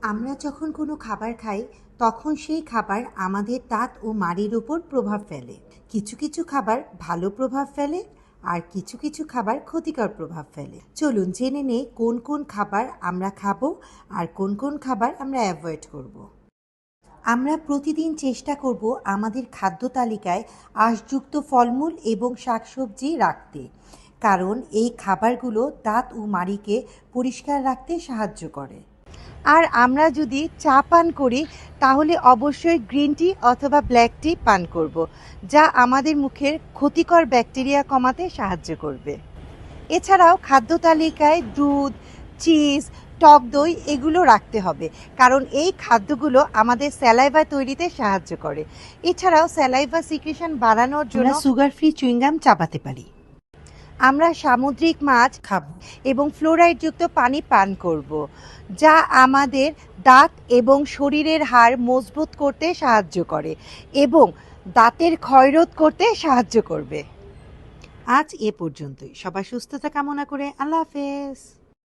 আমরা যখন কোনো খাবার খাই তখন সেই খাবার আমাদের দাঁত ও মাড়ির উপর প্রভাব ফেলে। কিছু কিছু খাবার ভালো প্রভাব ফেলে আর কিছু কিছু খাবার ক্ষতিকর প্রভাব ফেলে। চলুন জেনে নেই কোন কোন খাবার আমরা খাবো আর কোন কোন খাবার আমরা অ্যাভয়েড করব। আমরা প্রতিদিন চেষ্টা করব আমাদের খাদ্য তালিকায় আঁশযুক্ত ফলমূল এবং শাকসবজি রাখতে, কারণ এই খাবারগুলো দাঁত ও মাড়িকে পরিষ্কার রাখতে সাহায্য করে। আর আমরা যদি চা পান করি তাহলে অবশ্যই গ্রিন টি অথবা ব্ল্যাক টি পান করব, যা আমাদের মুখের ক্ষতিকর ব্যাকটেরিয়া কমাতে সাহায্য করবে। এছাড়াও খাদ্য তালিকায় দুধ, চিজ, টক দই এগুলো রাখতে হবে, কারণ এই খাদ্যগুলো আমাদের স্যালাইভা তৈরিতে সাহায্য করে। এছাড়াও স্যালাইভা সিক্রেশন বাড়ানোর জন্য সুগার ফ্রি চুইংগাম চাবাতে পারি। আমরা সামুদ্রিক মাছ খাবো এবং ফ্লোরাইডযুক্ত পানি পান করব, যা আমাদের দাঁত এবং শরীরের হাড় মজবুত করতে সাহায্য করে এবং দাঁতের ক্ষয়রোধ করতে সাহায্য করবে। আজ এ পর্যন্তই। সবার সুস্থতা কামনা করে আল্লাহ হাফেজ।